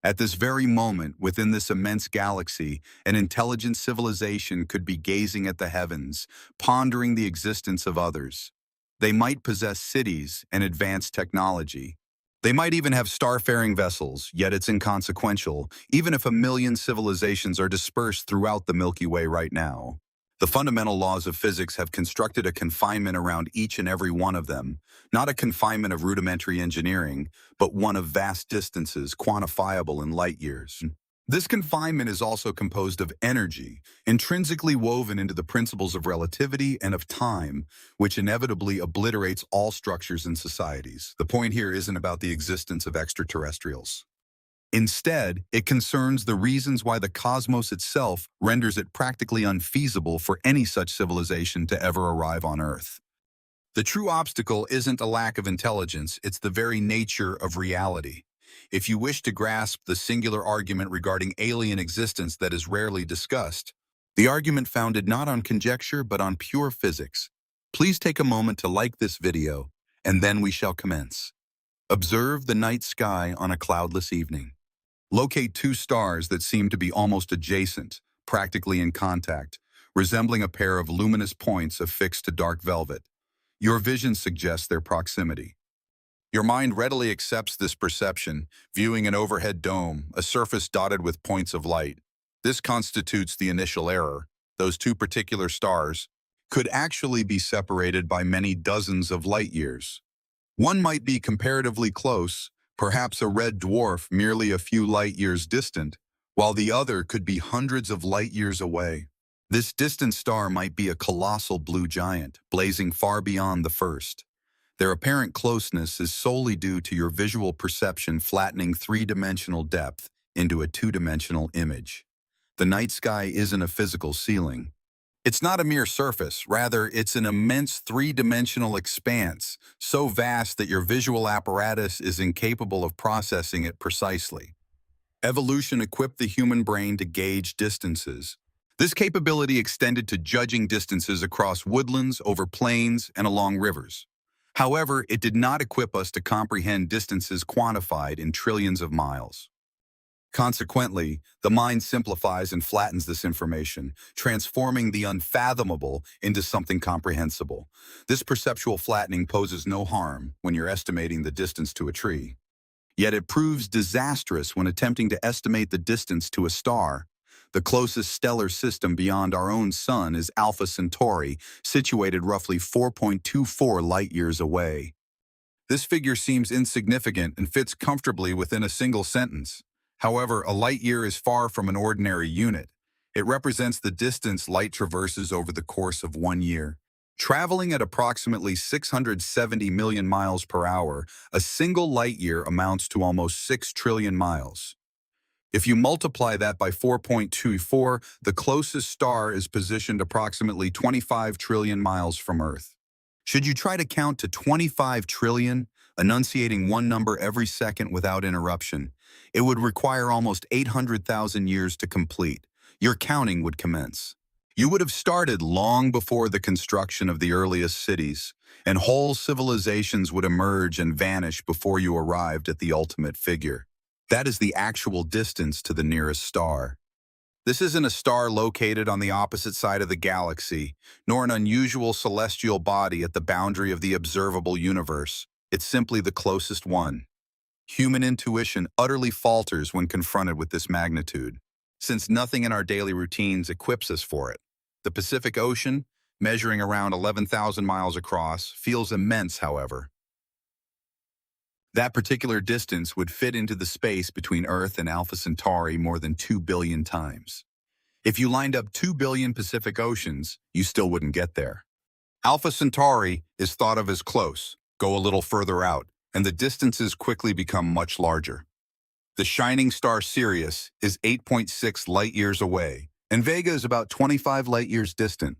At this very moment, within this immense galaxy, an intelligent civilization could be gazing at the heavens, pondering the existence of others. They might possess cities and advanced technology. They might even have starfaring vessels, yet it's inconsequential, even if a million civilizations are dispersed throughout the Milky Way right now. The fundamental laws of physics have constructed a confinement around each and every one of them, not a confinement of rudimentary engineering, but one of vast distances quantifiable in light years. This confinement is also composed of energy, intrinsically woven into the principles of relativity and of time, which inevitably obliterates all structures and societies. The point here isn't about the existence of extraterrestrials. Instead, it concerns the reasons why the cosmos itself renders it practically unfeasible for any such civilization to ever arrive on Earth. The true obstacle isn't a lack of intelligence, it's the very nature of reality. If you wish to grasp the singular argument regarding alien existence that is rarely discussed, the argument founded not on conjecture but on pure physics, please take a moment to like this video, and then we shall commence. Observe the night sky on a cloudless evening. Locate two stars that seem to be almost adjacent, practically in contact, resembling a pair of luminous points affixed to dark velvet. Your vision suggests their proximity. Your mind readily accepts this perception, viewing an overhead dome, a surface dotted with points of light. This constitutes the initial error. Those two particular stars could actually be separated by many dozens of light years. One might be comparatively close, perhaps a red dwarf merely a few light years distant, while the other could be hundreds of light years away. This distant star might be a colossal blue giant, blazing far beyond the first. Their apparent closeness is solely due to your visual perception flattening three-dimensional depth into a two-dimensional image. The night sky isn't a physical ceiling. It's not a mere surface, rather it's an immense three-dimensional expanse, so vast that your visual apparatus is incapable of processing it precisely. Evolution equipped the human brain to gauge distances. This capability extended to judging distances across woodlands, over plains, and along rivers. However, it did not equip us to comprehend distances quantified in trillions of miles. Consequently, the mind simplifies and flattens this information, transforming the unfathomable into something comprehensible. This perceptual flattening poses no harm when you're estimating the distance to a tree. Yet it proves disastrous when attempting to estimate the distance to a star. The closest stellar system beyond our own sun is Alpha Centauri, situated roughly 4.24 light-years away. This figure seems insignificant and fits comfortably within a single sentence. However, a light-year is far from an ordinary unit. It represents the distance light traverses over the course of 1 year. Traveling at approximately 670 million miles per hour, a single light-year amounts to almost 6 trillion miles. If you multiply that by 4.24, the closest star is positioned approximately 25 trillion miles from Earth. Should you try to count to 25 trillion, enunciating one number every second without interruption, it would require almost 800,000 years to complete. Your counting would commence. You would have started long before the construction of the earliest cities, and whole civilizations would emerge and vanish before you arrived at the ultimate figure. That is the actual distance to the nearest star. This isn't a star located on the opposite side of the galaxy, nor an unusual celestial body at the boundary of the observable universe. It's simply the closest one. Human intuition utterly falters when confronted with this magnitude, since nothing in our daily routines equips us for it. The Pacific Ocean, measuring around 11,000 miles across, feels immense, however. That particular distance would fit into the space between Earth and Alpha Centauri more than 2 billion times. If you lined up 2 billion Pacific Oceans, you still wouldn't get there. Alpha Centauri is thought of as close, go a little further out, and the distances quickly become much larger. The shining star Sirius is 8.6 light-years away, and Vega is about 25 light-years distant.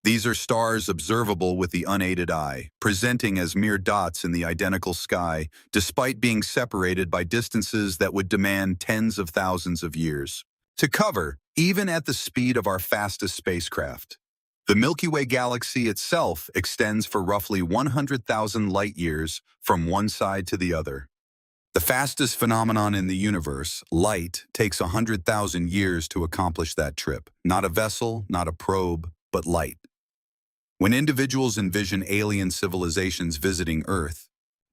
These are stars observable with the unaided eye, presenting as mere dots in the identical sky, despite being separated by distances that would demand tens of thousands of years to cover, even at the speed of our fastest spacecraft. The Milky Way galaxy itself extends for roughly 100,000 light-years from one side to the other. The fastest phenomenon in the universe, light, takes 100,000 years to accomplish that trip. Not a vessel, not a probe, but light. When individuals envision alien civilizations visiting Earth,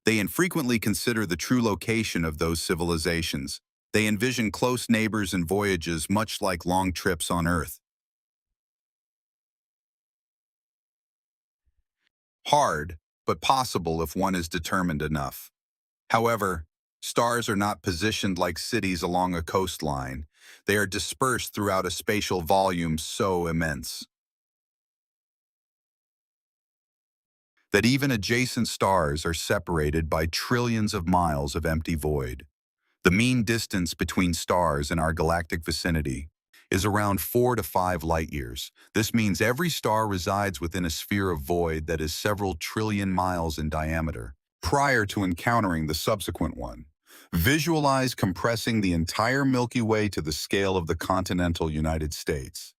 they infrequently consider the true location of those civilizations. They envision close neighbors and voyages much like long trips on Earth. Hard, but possible if one is determined enough. However, stars are not positioned like cities along a coastline. They are dispersed throughout a spatial volume so immense that even adjacent stars are separated by trillions of miles of empty void. The mean distance between stars in our galactic vicinity is around 4 to 5 light-years. This means every star resides within a sphere of void that is several trillion miles in diameter, prior to encountering the subsequent one. Visualize compressing the entire Milky Way to the scale of the continental United States.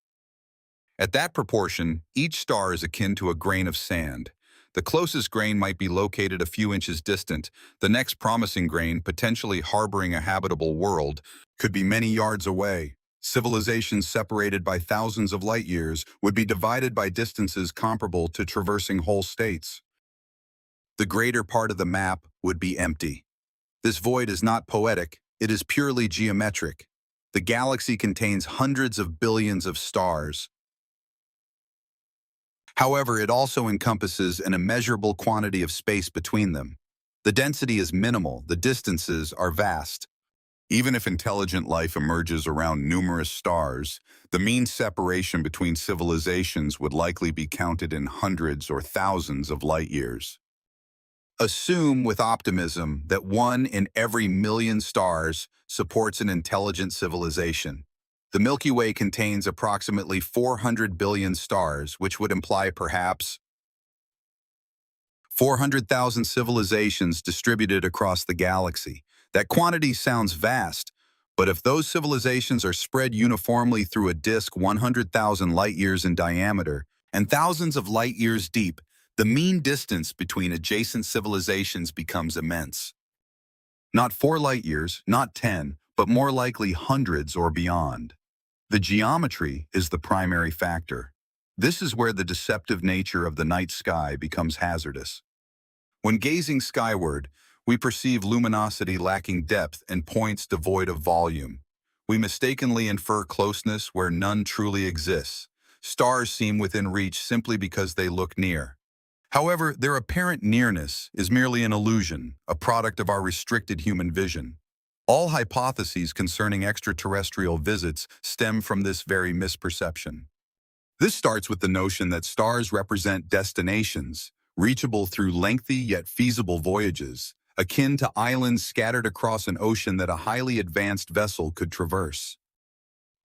At that proportion, each star is akin to a grain of sand. The closest grain might be located a few inches distant. The next promising grain, potentially harboring a habitable world, could be many yards away. Civilizations separated by thousands of light years would be divided by distances comparable to traversing whole states. The greater part of the map would be empty. This void is not poetic, it is purely geometric. The galaxy contains hundreds of billions of stars. However, it also encompasses an immeasurable quantity of space between them. The density is minimal, the distances are vast. Even if intelligent life emerges around numerous stars, the mean separation between civilizations would likely be counted in hundreds or thousands of light years. Assume with optimism that 1 in every million stars supports an intelligent civilization. The Milky Way contains approximately 400 billion stars, which would imply perhaps 400,000 civilizations distributed across the galaxy. That quantity sounds vast, but if those civilizations are spread uniformly through a disk 100,000 light-years in diameter and thousands of light-years deep, the mean distance between adjacent civilizations becomes immense. Not 4 light-years, not 10, but more likely hundreds or beyond. The geometry is the primary factor. This is where the deceptive nature of the night sky becomes hazardous. When gazing skyward, we perceive luminosity lacking depth and points devoid of volume. We mistakenly infer closeness where none truly exists. Stars seem within reach simply because they look near. However, their apparent nearness is merely an illusion, a product of our restricted human vision. All hypotheses concerning extraterrestrial visits stem from this very misperception. This starts with the notion that stars represent destinations, reachable through lengthy yet feasible voyages, akin to islands scattered across an ocean that a highly advanced vessel could traverse.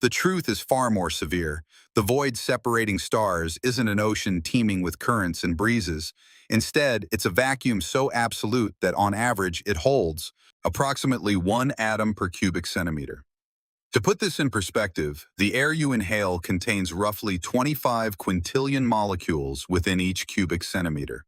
The truth is far more severe. The void separating stars isn't an ocean teeming with currents and breezes. Instead, it's a vacuum so absolute that on average it holds approximately 1 atom per cubic centimeter. To put this in perspective, the air you inhale contains roughly 25 quintillion molecules within each cubic centimeter.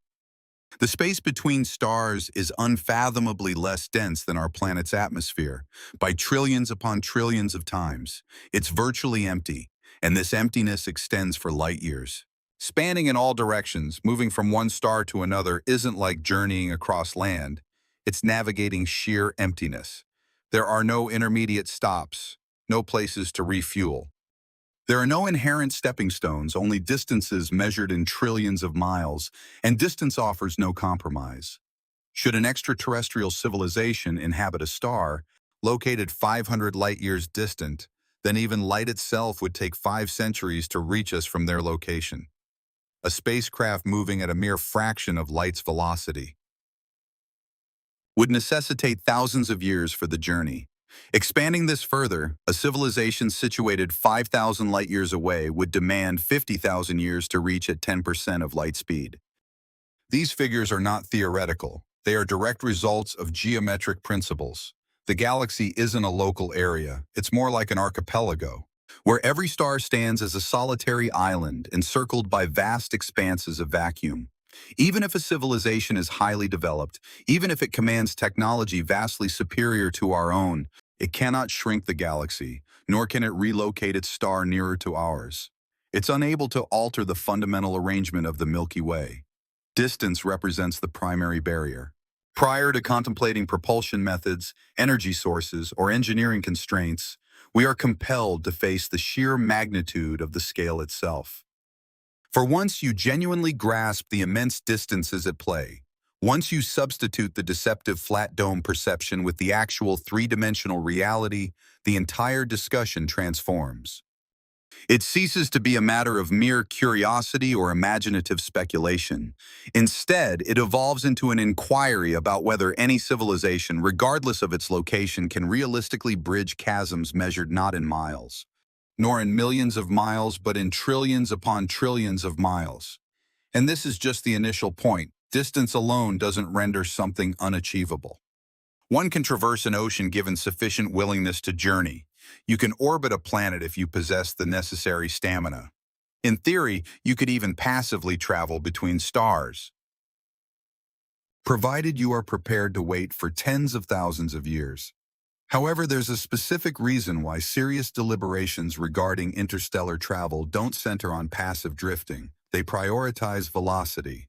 The space between stars is unfathomably less dense than our planet's atmosphere, by trillions upon trillions of times. It's virtually empty, and this emptiness extends for light years. Spanning in all directions, moving from one star to another isn't like journeying across land. It's navigating sheer emptiness. There are no intermediate stops, no places to refuel. There are no inherent stepping stones, only distances measured in trillions of miles, and distance offers no compromise. Should an extraterrestrial civilization inhabit a star located 500 light-years distant, then even light itself would take 5 centuries to reach us from their location. A spacecraft moving at a mere fraction of light's velocity would necessitate thousands of years for the journey. Expanding this further, a civilization situated 5,000 light-years away would demand 50,000 years to reach at 10% of light speed. These figures are not theoretical. They are direct results of geometric principles. The galaxy isn't a local area. It's more like an archipelago, where every star stands as a solitary island encircled by vast expanses of vacuum. Even if a civilization is highly developed, even if it commands technology vastly superior to our own, it cannot shrink the galaxy, nor can it relocate its star nearer to ours. It's unable to alter the fundamental arrangement of the Milky Way. Distance represents the primary barrier. Prior to contemplating propulsion methods, energy sources, or engineering constraints, we are compelled to face the sheer magnitude of the scale itself. For once you genuinely grasp the immense distances at play, once you substitute the deceptive flat dome perception with the actual three-dimensional reality, the entire discussion transforms. It ceases to be a matter of mere curiosity or imaginative speculation. Instead, it evolves into an inquiry about whether any civilization, regardless of its location, can realistically bridge chasms measured not in miles, nor in millions of miles, but in trillions upon trillions of miles. And this is just the initial point. Distance alone doesn't render something unachievable. One can traverse an ocean given sufficient willingness to journey. You can orbit a planet if you possess the necessary stamina. In theory, you could even passively travel between stars, provided you are prepared to wait for tens of thousands of years. However, there's a specific reason why serious deliberations regarding interstellar travel don't center on passive drifting. They prioritize velocity.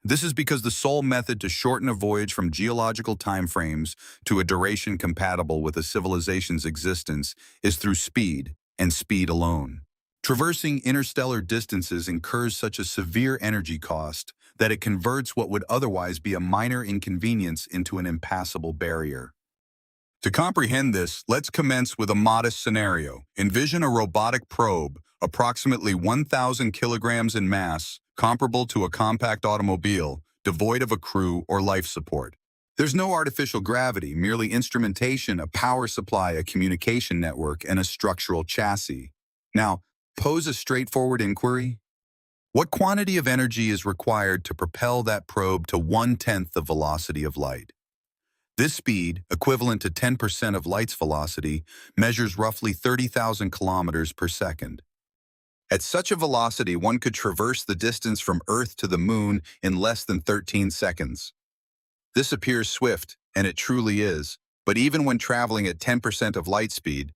This is because the sole method to shorten a voyage from geological timeframes to a duration compatible with a civilization's existence is through speed, and speed alone. Traversing interstellar distances incurs such a severe energy cost that it converts what would otherwise be a minor inconvenience into an impassable barrier. To comprehend this, let's commence with a modest scenario. Envision a robotic probe, approximately 1,000 kilograms in mass, comparable to a compact automobile, devoid of a crew or life support. There's no artificial gravity, merely instrumentation, a power supply, a communication network, and a structural chassis. Now, pose a straightforward inquiry. What quantity of energy is required to propel that probe to 1/10 the velocity of light? This speed, equivalent to 10% of light's velocity, measures roughly 30,000 kilometers per second. At such a velocity, one could traverse the distance from Earth to the Moon in less than 13 seconds. This appears swift, and it truly is, but even when traveling at 10% of light speed,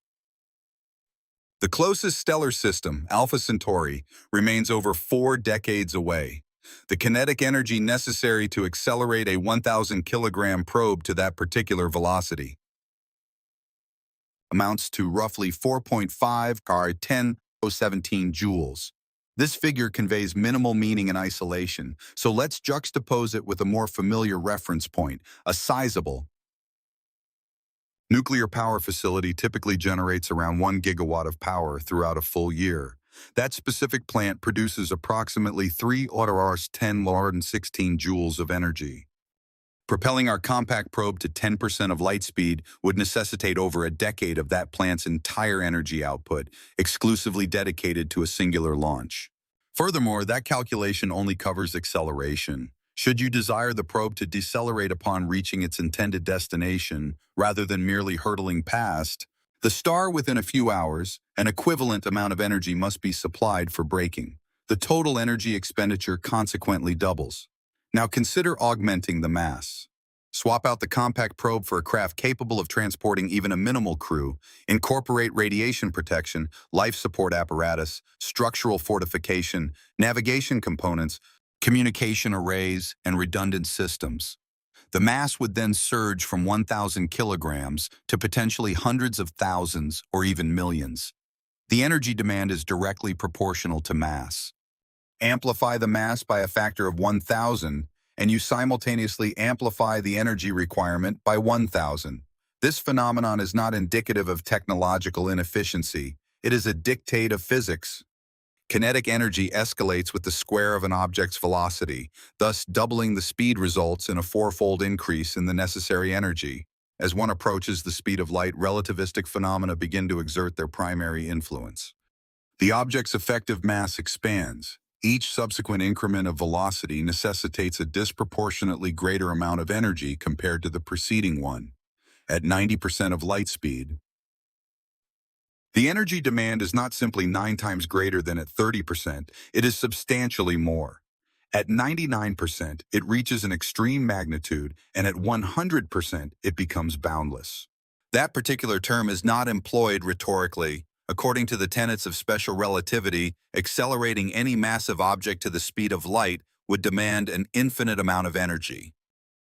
the closest stellar system, Alpha Centauri, remains over 4 decades away. The kinetic energy necessary to accelerate a 1,000 kilogram probe to that particular velocity amounts to roughly 4.5 × 10⁻17 joules. This figure conveys minimal meaning in isolation, so let's juxtapose it with a more familiar reference point. A sizable nuclear power facility typically generates around 1 gigawatt of power throughout a full year. That specific plant produces approximately 3 hours 10⁻16 joules of energy. Propelling our compact probe to 10% of light speed would necessitate over a decade of that plant's entire energy output, exclusively dedicated to a singular launch. Furthermore, that calculation only covers acceleration. Should you desire the probe to decelerate upon reaching its intended destination, rather than merely hurtling past, the star within a few hours, an equivalent amount of energy must be supplied for braking. The total energy expenditure consequently doubles. Now consider augmenting the mass. Swap out the compact probe for a craft capable of transporting even a minimal crew, incorporate radiation protection, life support apparatus, structural fortification, navigation components, communication arrays, and redundant systems. The mass would then surge from 1,000 kilograms to potentially hundreds of thousands or even millions. The energy demand is directly proportional to mass. Amplify the mass by a factor of 1,000, and you simultaneously amplify the energy requirement by 1,000. This phenomenon is not indicative of technological inefficiency. It is a dictate of physics. Kinetic energy escalates with the square of an object's velocity, thus doubling the speed results in a fourfold increase in the necessary energy. As one approaches the speed of light, relativistic phenomena begin to exert their primary influence. The object's effective mass expands. Each subsequent increment of velocity necessitates a disproportionately greater amount of energy compared to the preceding one. At 90% of light speed, the energy demand is not simply 9 times greater than at 30%, it is substantially more. At 99%, it reaches an extreme magnitude, and at 100%, it becomes boundless. That particular term is not employed rhetorically. According to the tenets of special relativity, accelerating any massive object to the speed of light would demand an infinite amount of energy.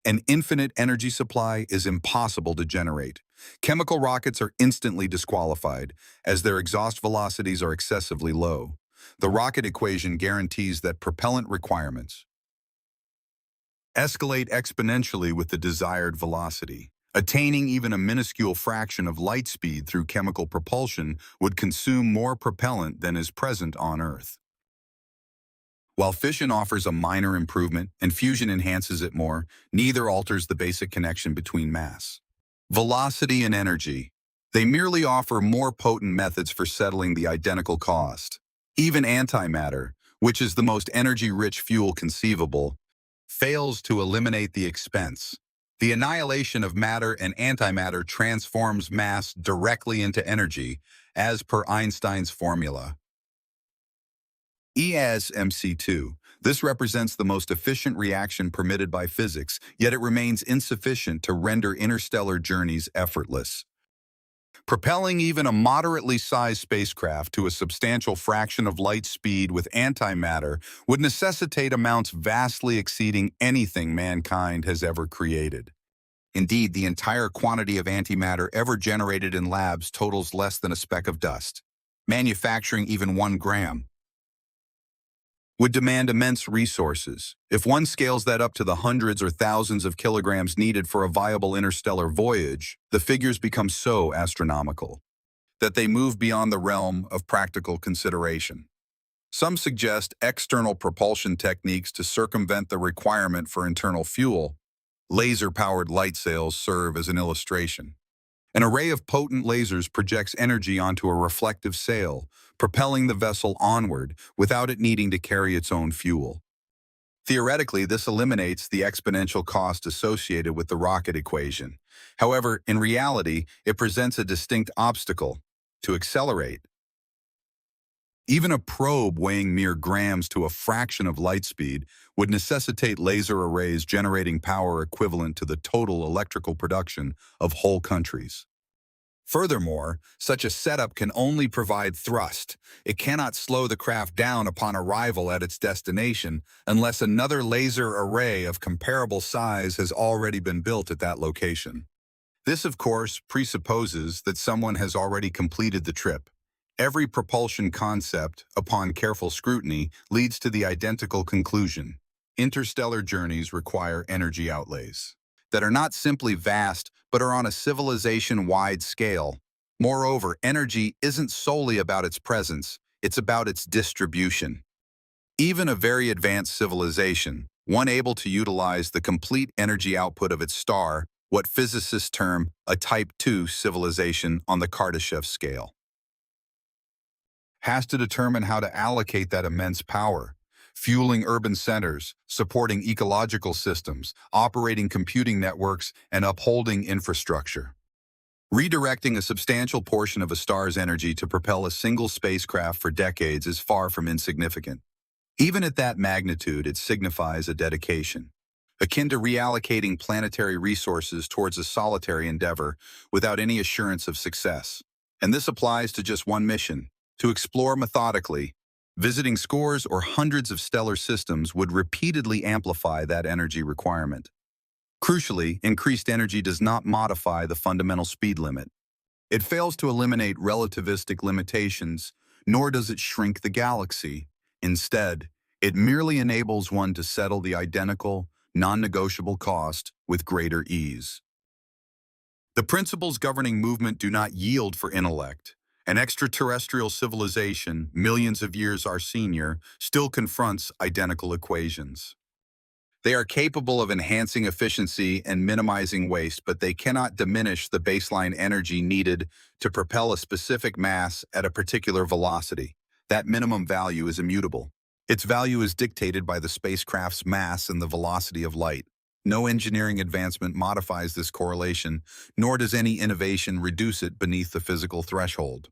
An infinite energy supply is impossible to generate. Chemical rockets are instantly disqualified, as their exhaust velocities are excessively low. The rocket equation guarantees that propellant requirements escalate exponentially with the desired velocity. Attaining even a minuscule fraction of light speed through chemical propulsion would consume more propellant than is present on Earth. While fission offers a minor improvement and fusion enhances it more, neither alters the basic connection between mass, velocity, and energy. They merely offer more potent methods for settling the identical cost. Even antimatter, which is the most energy-rich fuel conceivable, fails to eliminate the expense. The annihilation of matter and antimatter transforms mass directly into energy, as per Einstein's formula. E as mc2. This represents the most efficient reaction permitted by physics, yet it remains insufficient to render interstellar journeys effortless. Propelling even a moderately sized spacecraft to a substantial fraction of light speed with antimatter would necessitate amounts vastly exceeding anything mankind has ever created. Indeed, the entire quantity of antimatter ever generated in labs totals less than a speck of dust. Manufacturing even 1 gram would demand immense resources. If one scales that up to the hundreds or thousands of kilograms needed for a viable interstellar voyage, the figures become so astronomical that they move beyond the realm of practical consideration. Some suggest external propulsion techniques to circumvent the requirement for internal fuel. Laser-powered light sails serve as an illustration. An array of potent lasers projects energy onto a reflective sail, propelling the vessel onward without it needing to carry its own fuel. Theoretically, this eliminates the exponential cost associated with the rocket equation. However, in reality, it presents a distinct obstacle: to accelerate. Even a probe weighing mere grams to a fraction of light speed would necessitate laser arrays generating power equivalent to the total electrical production of whole countries. Furthermore, such a setup can only provide thrust. It cannot slow the craft down upon arrival at its destination unless another laser array of comparable size has already been built at that location. This, of course, presupposes that someone has already completed the trip. Every propulsion concept, upon careful scrutiny, leads to the identical conclusion: interstellar journeys require energy outlays that are not simply vast, but are on a civilization-wide scale. Moreover, energy isn't solely about its presence, it's about its distribution. Even a very advanced civilization, one able to utilize the complete energy output of its star, what physicists term a Type II civilization on the Kardashev scale, has to determine how to allocate that immense power, fueling urban centers, supporting ecological systems, operating computing networks, and upholding infrastructure. Redirecting a substantial portion of a star's energy to propel a single spacecraft for decades is far from insignificant. Even at that magnitude, it signifies a dedication, akin to reallocating planetary resources towards a solitary endeavor without any assurance of success. And this applies to just one mission: to explore methodically. Visiting scores or hundreds of stellar systems would repeatedly amplify that energy requirement. Crucially, increased energy does not modify the fundamental speed limit. It fails to eliminate relativistic limitations, nor does it shrink the galaxy. Instead, it merely enables one to settle the identical, non-negotiable cost with greater ease. The principles governing movement do not yield for intellect. An extraterrestrial civilization, millions of years our senior, still confronts identical equations. They are capable of enhancing efficiency and minimizing waste, but they cannot diminish the baseline energy needed to propel a specific mass at a particular velocity. That minimum value is immutable. Its value is dictated by the spacecraft's mass and the velocity of light. No engineering advancement modifies this correlation, nor does any innovation reduce it beneath the physical threshold.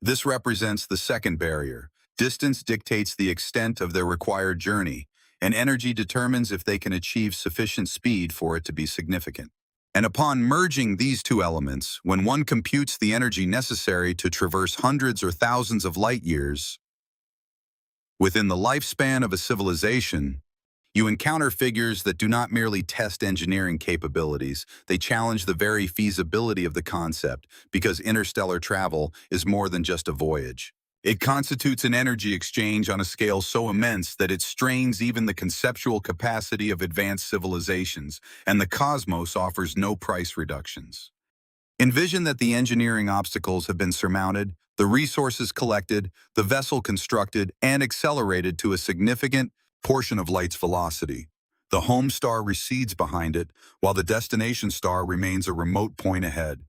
This represents the second barrier. Distance dictates the extent of their required journey. and energy determines if they can achieve sufficient speed for it to be significant. And upon merging these two elements, when one computes the energy necessary to traverse hundreds or thousands of light years within the lifespan of a civilization, you encounter figures that do not merely test engineering capabilities, they challenge the very feasibility of the concept, because interstellar travel is more than just a voyage. It constitutes an energy exchange on a scale so immense that it strains even the conceptual capacity of advanced civilizations, and the cosmos offers no price reductions. Envision that the engineering obstacles have been surmounted, the resources collected, the vessel constructed, and accelerated to a significant portion of light's velocity. The home star recedes behind it, while the destination star remains a remote point ahead.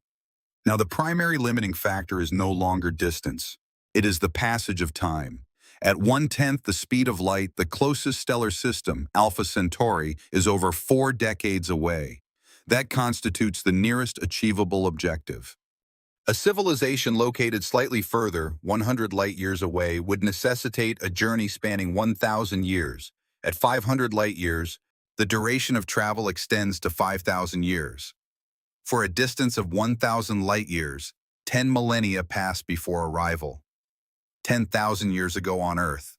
Now, the primary limiting factor is no longer distance. It is the passage of time. At 1/10 the speed of light, the closest stellar system, Alpha Centauri, is over 4 decades away. That constitutes the nearest achievable objective. A civilization located slightly further, 100 light-years away, would necessitate a journey spanning 1,000 years. At 500 light-years, the duration of travel extends to 5,000 years. For a distance of 1,000 light-years, 10 millennia pass before arrival. 10,000 years ago on Earth.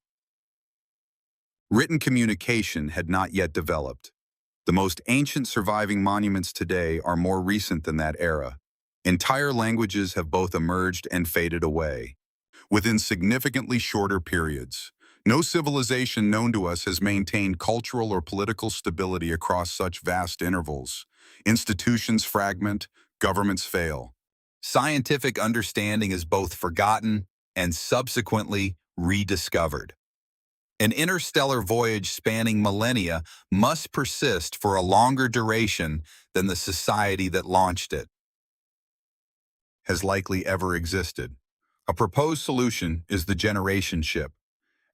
Written communication had not yet developed. The most ancient surviving monuments today are more recent than that era. Entire languages have both emerged and faded away within significantly shorter periods. No civilization known to us has maintained cultural or political stability across such vast intervals. Institutions fragment, governments fail. Scientific understanding is both forgotten and subsequently rediscovered. An interstellar voyage spanning millennia must persist for a longer duration than the society that launched it has likely ever existed. A proposed solution is the generation ship,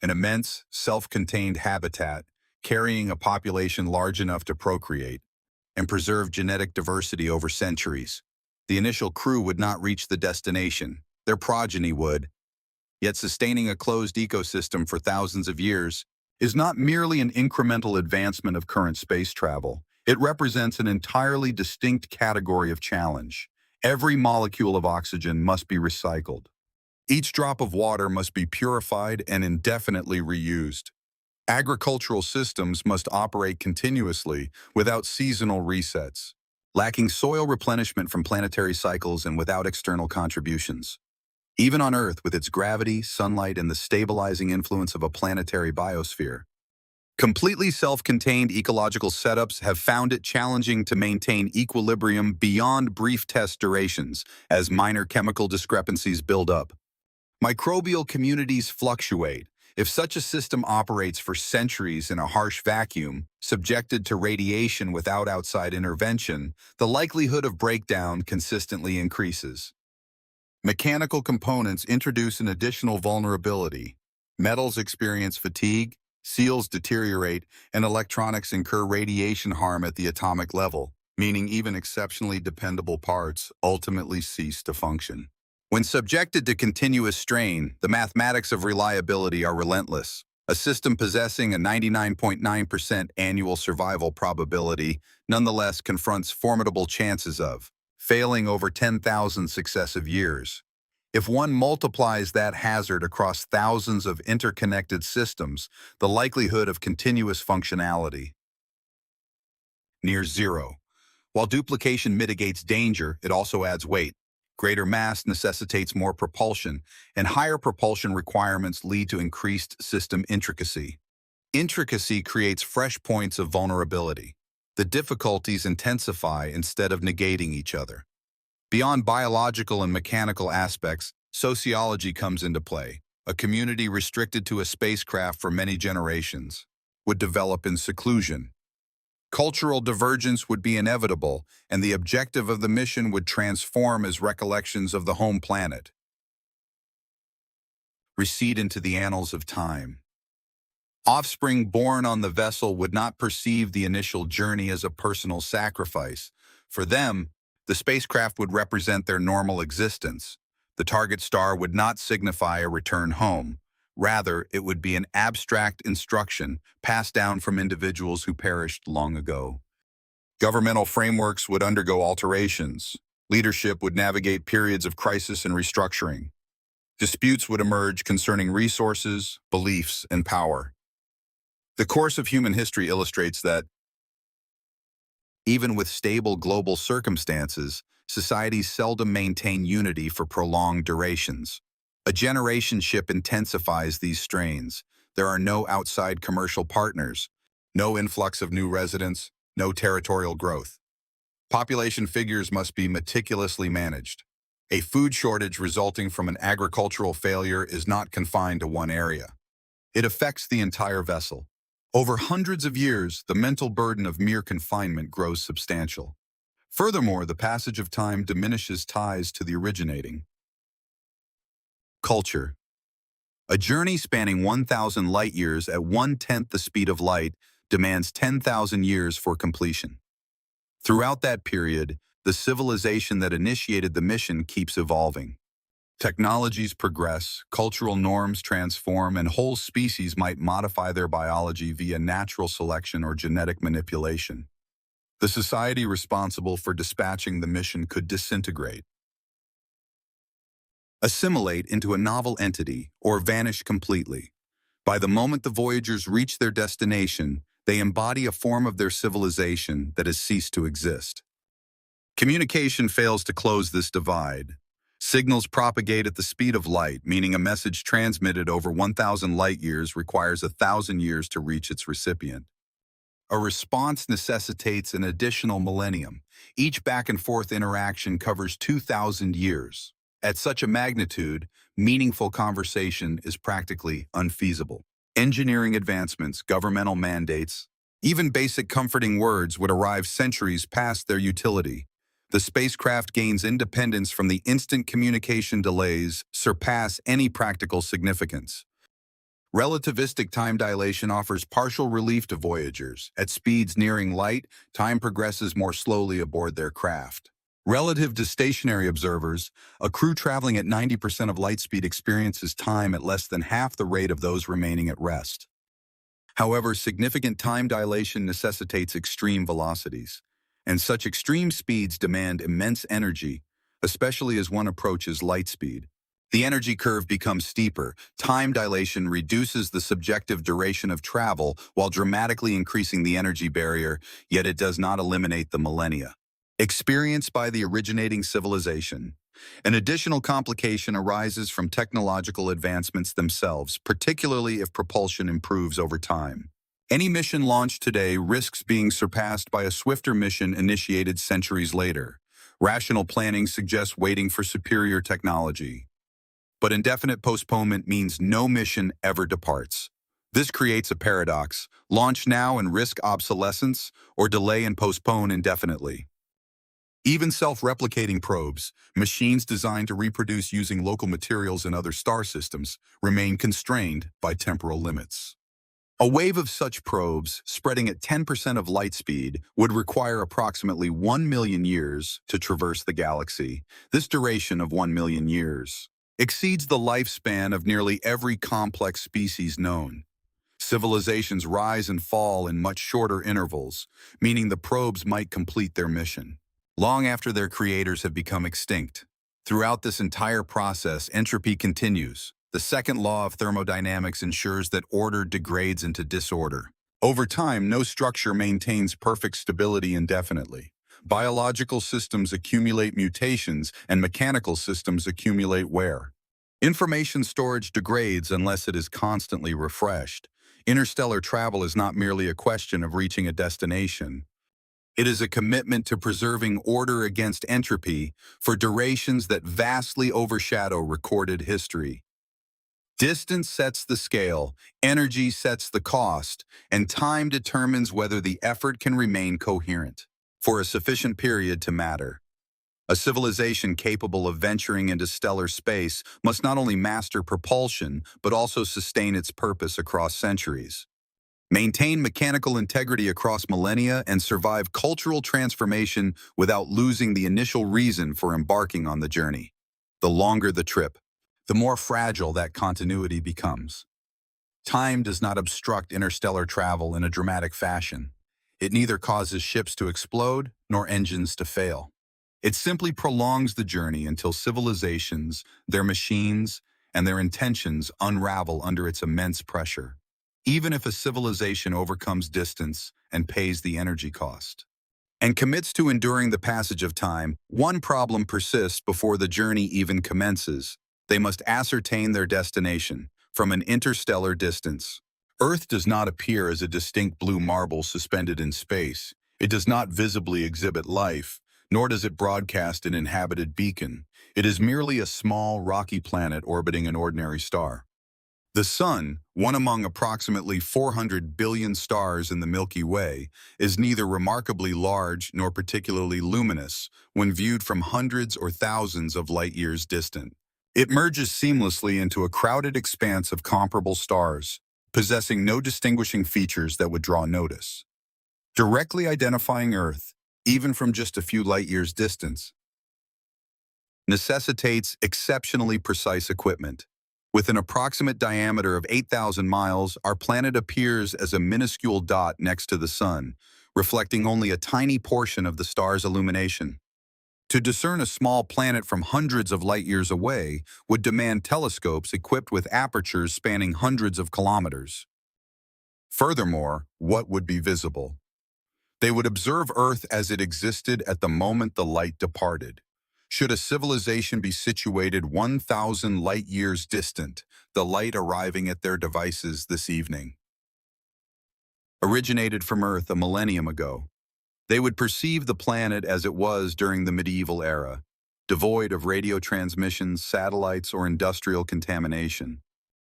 an immense, self-contained habitat carrying a population large enough to procreate and preserve genetic diversity over centuries. The initial crew would not reach the destination. Their progeny would. Yet sustaining a closed ecosystem for thousands of years is not merely an incremental advancement of current space travel. It represents an entirely distinct category of challenge. Every molecule of oxygen must be recycled. Each drop of water must be purified and indefinitely reused. Agricultural systems must operate continuously without seasonal resets, lacking soil replenishment from planetary cycles and without external contributions. Even on Earth, with its gravity, sunlight, and the stabilizing influence of a planetary biosphere, completely self-contained ecological setups have found it challenging to maintain equilibrium beyond brief test durations as minor chemical discrepancies build up. Microbial communities fluctuate. If such a system operates for centuries in a harsh vacuum, subjected to radiation without outside intervention, the likelihood of breakdown consistently increases. Mechanical components introduce an additional vulnerability. Metals experience fatigue, seals deteriorate, and electronics incur radiation harm at the atomic level, meaning even exceptionally dependable parts ultimately cease to function. When subjected to continuous strain, the mathematics of reliability are relentless. A system possessing a 99.9% annual survival probability nonetheless confronts formidable chances of failing over 10,000 successive years. If one multiplies that hazard across thousands of interconnected systems, the likelihood of continuous functionality near zero. While duplication mitigates danger, it also adds weight. Greater mass necessitates more propulsion, and higher propulsion requirements lead to increased system intricacy. Intricacy creates fresh points of vulnerability. The difficulties intensify instead of negating each other. Beyond biological and mechanical aspects, sociology comes into play. A community restricted to a spacecraft for many generations would develop in seclusion. Cultural divergence would be inevitable, and the objective of the mission would transform as recollections of the home planet recede into the annals of time. Offspring born on the vessel would not perceive the initial journey as a personal sacrifice. For them, the spacecraft would represent their normal existence. The target star would not signify a return home. Rather, it would be an abstract instruction passed down from individuals who perished long ago. Governmental frameworks would undergo alterations. Leadership would navigate periods of crisis and restructuring. Disputes would emerge concerning resources, beliefs, and power. The course of human history illustrates that, even with stable global circumstances, societies seldom maintain unity for prolonged durations. A generation ship intensifies these strains. There are no outside commercial partners, no influx of new residents, no territorial growth. Population figures must be meticulously managed. A food shortage resulting from an agricultural failure is not confined to one area. It affects the entire vessel. Over hundreds of years, the mental burden of mere confinement grows substantial. Furthermore, the passage of time diminishes ties to the originating culture. A journey spanning 1,000 light-years at 1/10 the speed of light demands 10,000 years for completion. Throughout that period, the civilization that initiated the mission keeps evolving. Technologies progress, cultural norms transform, and whole species might modify their biology via natural selection or genetic manipulation. The society responsible for dispatching the mission could disintegrate, assimilate into a novel entity, or vanish completely. By the moment the voyagers reach their destination, they embody a form of their civilization that has ceased to exist. Communication fails to close this divide. Signals propagate at the speed of light, meaning a message transmitted over 1,000 light-years requires 1,000 years to reach its recipient. A response necessitates an additional millennium. Each back-and-forth interaction covers 2,000 years. At such a magnitude, meaningful conversation is practically unfeasible. Engineering advancements, governmental mandates, even basic comforting words would arrive centuries past their utility. The spacecraft gains independence from the instant communication delays surpass any practical significance. Relativistic time dilation offers partial relief to voyagers. At speeds nearing light, time progresses more slowly aboard their craft. Relative to stationary observers, a crew traveling at 90% of light speed experiences time at less than half the rate of those remaining at rest. However, significant time dilation necessitates extreme velocities, and such extreme speeds demand immense energy, especially as one approaches light speed. The energy curve becomes steeper. Time dilation reduces the subjective duration of travel while dramatically increasing the energy barrier, yet it does not eliminate the millennia experienced by the originating civilization. An additional complication arises from technological advancements themselves, particularly if propulsion improves over time. Any mission launched today risks being surpassed by a swifter mission initiated centuries later. Rational planning suggests waiting for superior technology. But indefinite postponement means no mission ever departs. This creates a paradox: launch now and risk obsolescence, or delay and postpone indefinitely. Even self-replicating probes, machines designed to reproduce using local materials in other star systems, remain constrained by temporal limits. A wave of such probes, spreading at 10% of light speed, would require approximately 1 million years to traverse the galaxy. This duration of 1 million years exceeds the lifespan of nearly every complex species known. Civilizations rise and fall in much shorter intervals, meaning the probes might complete their mission long after their creators have become extinct. Throughout this entire process, entropy continues. The second law of thermodynamics ensures that order degrades into disorder. Over time, no structure maintains perfect stability indefinitely. Biological systems accumulate mutations, and mechanical systems accumulate wear. Information storage degrades unless it is constantly refreshed. Interstellar travel is not merely a question of reaching a destination. It is a commitment to preserving order against entropy for durations that vastly overshadow recorded history. Distance sets the scale, energy sets the cost, and time determines whether the effort can remain coherent for a sufficient period to matter. A civilization capable of venturing into stellar space must not only master propulsion, but also sustain its purpose across centuries, maintain mechanical integrity across millennia, and survive cultural transformation without losing the initial reason for embarking on the journey. The longer the trip, the more fragile that continuity becomes. Time does not obstruct interstellar travel in a dramatic fashion. It neither causes ships to explode nor engines to fail. It simply prolongs the journey until civilizations, their machines, and their intentions unravel under its immense pressure, even if a civilization overcomes distance and pays the energy cost and commits to enduring the passage of time. One problem persists before the journey even commences. They must ascertain their destination from an interstellar distance. Earth does not appear as a distinct blue marble suspended in space. It does not visibly exhibit life, nor does it broadcast an inhabited beacon. It is merely a small, rocky planet orbiting an ordinary star. The Sun, one among approximately 400 billion stars in the Milky Way, is neither remarkably large nor particularly luminous when viewed from hundreds or thousands of light-years distant. It merges seamlessly into a crowded expanse of comparable stars, possessing no distinguishing features that would draw notice. Directly identifying Earth, even from just a few light-years distance, necessitates exceptionally precise equipment. With an approximate diameter of 8,000 miles, our planet appears as a minuscule dot next to the Sun, reflecting only a tiny portion of the star's illumination. To discern a small planet from hundreds of light-years away would demand telescopes equipped with apertures spanning hundreds of kilometers. Furthermore, what would be visible? They would observe Earth as it existed at the moment the light departed. Should a civilization be situated 1,000 light-years distant, the light arriving at their devices this evening originated from Earth a millennium ago. They would perceive the planet as it was during the medieval era, devoid of radio transmissions, satellites, or industrial contamination.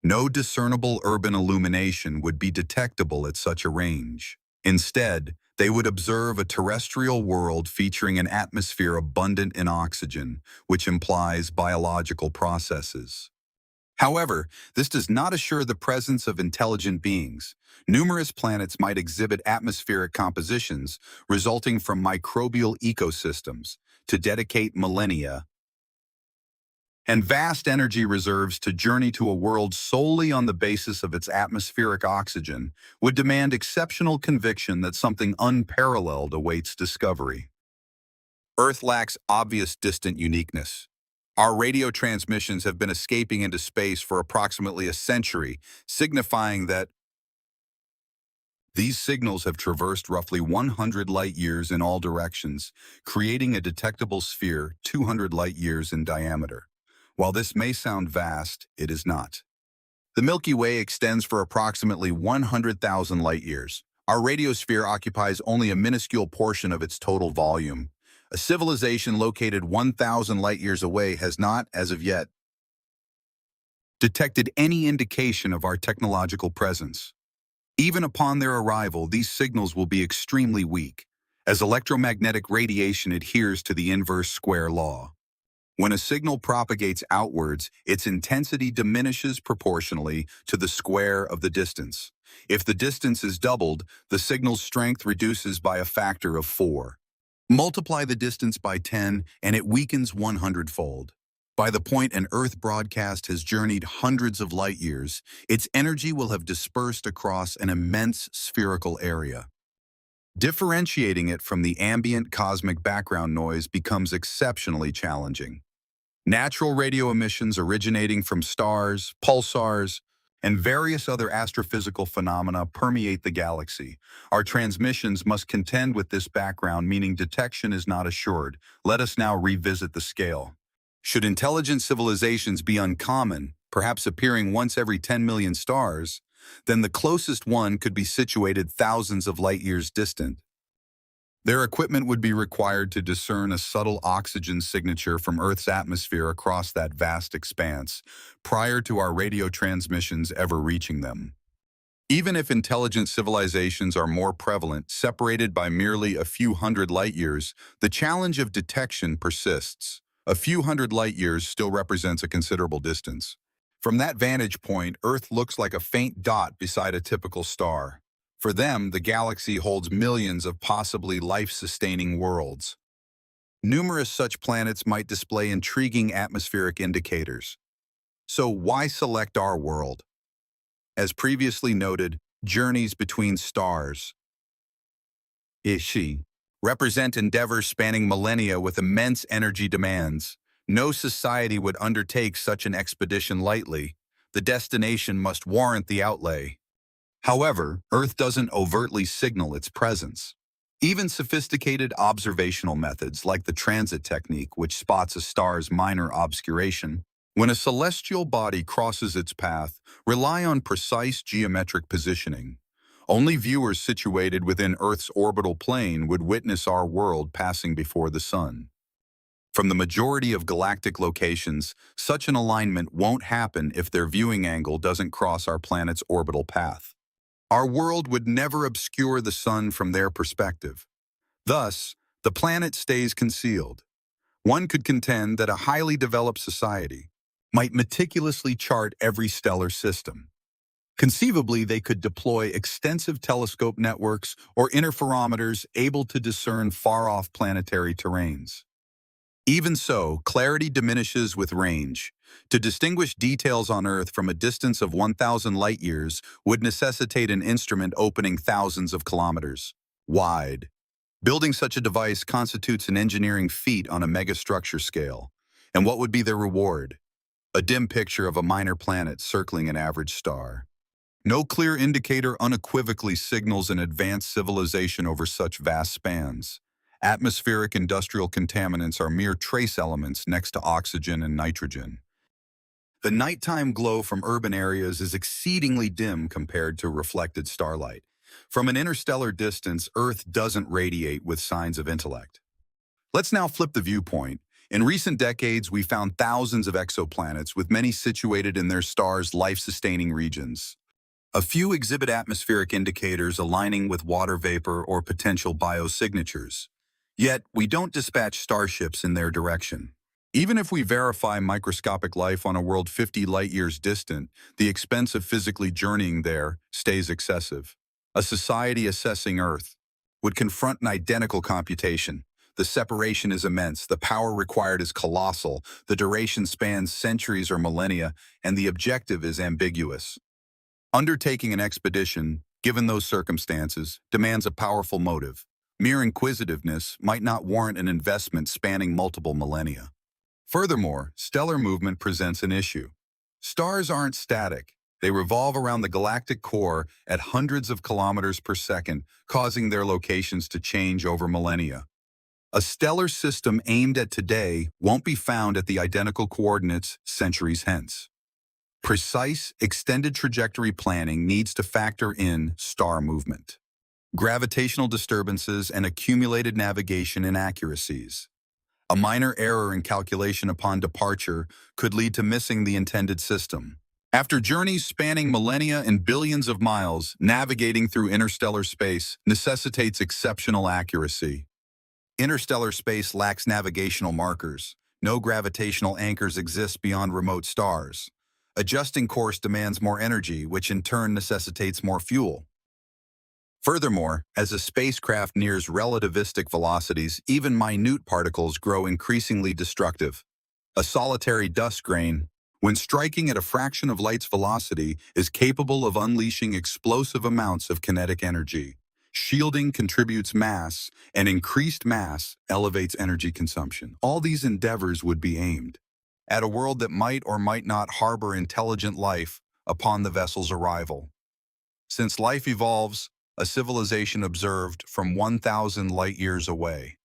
No discernible urban illumination would be detectable at such a range. Instead, they would observe a terrestrial world featuring an atmosphere abundant in oxygen, which implies biological processes. However, this does not assure the presence of intelligent beings. Numerous planets might exhibit atmospheric compositions resulting from microbial ecosystems to dedicate millennia and vast energy reserves to journey to a world solely on the basis of its atmospheric oxygen would demand exceptional conviction that something unparalleled awaits discovery. Earth lacks obvious distant uniqueness. Our radio transmissions have been escaping into space for approximately a century, signifying that these signals have traversed roughly 100 light-years in all directions, creating a detectable sphere 200 light-years in diameter. While this may sound vast, it is not. The Milky Way extends for approximately 100,000 light-years. Our radiosphere occupies only a minuscule portion of its total volume. A civilization located 1,000 light-years away has not, as of yet, detected any indication of our technological presence. Even upon their arrival, these signals will be extremely weak, as electromagnetic radiation adheres to the inverse square law. When a signal propagates outwards, its intensity diminishes proportionally to the square of the distance. If the distance is doubled, the signal's strength reduces by a factor of 4. Multiply the distance by 10, and it weakens 100-fold. By the point an Earth broadcast has journeyed hundreds of light-years, its energy will have dispersed across an immense spherical area. Differentiating it from the ambient cosmic background noise becomes exceptionally challenging. Natural radio emissions originating from stars, pulsars, and various other astrophysical phenomena permeate the galaxy. Our transmissions must contend with this background, meaning detection is not assured. Let us now revisit the scale. Should intelligent civilizations be uncommon, perhaps appearing once every 10 million stars, then the closest one could be situated thousands of light-years distant. Their equipment would be required to discern a subtle oxygen signature from Earth's atmosphere across that vast expanse, prior to our radio transmissions ever reaching them. Even if intelligent civilizations are more prevalent, separated by merely a few hundred light-years, the challenge of detection persists. A few hundred light-years still represents a considerable distance. From that vantage point, Earth looks like a faint dot beside a typical star. For them, the galaxy holds millions of possibly life-sustaining worlds. Numerous such planets might display intriguing atmospheric indicators. So why select our world? As previously noted, journeys between stars, Ishi, represent endeavors spanning millennia with immense energy demands. No society would undertake such an expedition lightly. The destination must warrant the outlay. However, Earth doesn't overtly signal its presence. Even sophisticated observational methods like the transit technique, which spots a star's minor obscuration, when a celestial body crosses its path, rely on precise geometric positioning. Only viewers situated within Earth's orbital plane would witness our world passing before the Sun. From the majority of galactic locations, such an alignment won't happen if their viewing angle doesn't cross our planet's orbital path. Our world would never obscure the Sun from their perspective. Thus, the planet stays concealed. One could contend that a highly developed society might meticulously chart every stellar system. Conceivably, they could deploy extensive telescope networks or interferometers able to discern far-off planetary terrains. Even so, clarity diminishes with range. To distinguish details on Earth from a distance of 1,000 light-years would necessitate an instrument opening thousands of kilometers wide. Building such a device constitutes an engineering feat on a megastructure scale. And what would be their reward? A dim picture of a minor planet circling an average star. No clear indicator unequivocally signals an advanced civilization over such vast spans. Atmospheric industrial contaminants are mere trace elements next to oxygen and nitrogen. The nighttime glow from urban areas is exceedingly dim compared to reflected starlight. From an interstellar distance, Earth doesn't radiate with signs of intellect. Let's now flip the viewpoint. In recent decades, we found thousands of exoplanets, with many situated in their stars' life-sustaining regions. A few exhibit atmospheric indicators aligning with water vapor or potential biosignatures. Yet, we don't dispatch starships in their direction. Even if we verify microscopic life on a world 50 light-years distant, the expense of physically journeying there stays excessive. A society assessing Earth would confront an identical computation. The separation is immense, the power required is colossal, the duration spans centuries or millennia, and the objective is ambiguous. Undertaking an expedition, given those circumstances, demands a powerful motive. Mere inquisitiveness might not warrant an investment spanning multiple millennia. Furthermore, stellar movement presents an issue. Stars aren't static. They revolve around the galactic core at hundreds of kilometers per second, causing their locations to change over millennia. A stellar system aimed at today won't be found at the identical coordinates centuries hence. Precise, extended trajectory planning needs to factor in star movement, gravitational disturbances, and accumulated navigation inaccuracies. A minor error in calculation upon departure could lead to missing the intended system. After journeys spanning millennia and billions of miles, navigating through interstellar space necessitates exceptional accuracy. Interstellar space lacks navigational markers. No gravitational anchors exist beyond remote stars. Adjusting course demands more energy, which in turn necessitates more fuel. Furthermore, as a spacecraft nears relativistic velocities, even minute particles grow increasingly destructive. A solitary dust grain, when striking at a fraction of light's velocity, is capable of unleashing explosive amounts of kinetic energy. Shielding contributes mass, and increased mass elevates energy consumption. All these endeavors would be aimed at a world that might or might not harbor intelligent life upon the vessel's arrival. Since life evolves, a civilization observed from 1,000 light-years away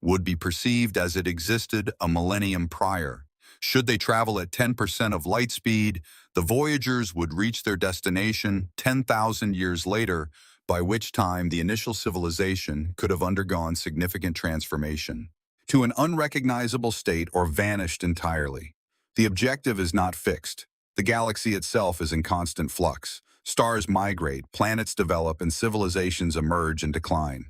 would be perceived as it existed a millennium prior. Should they travel at 10% of light speed, the voyagers would reach their destination 10,000 years later, by which time the initial civilization could have undergone significant transformation to an unrecognizable state or vanished entirely. The objective is not fixed. The galaxy itself is in constant flux. Stars migrate, planets develop, and civilizations emerge and decline.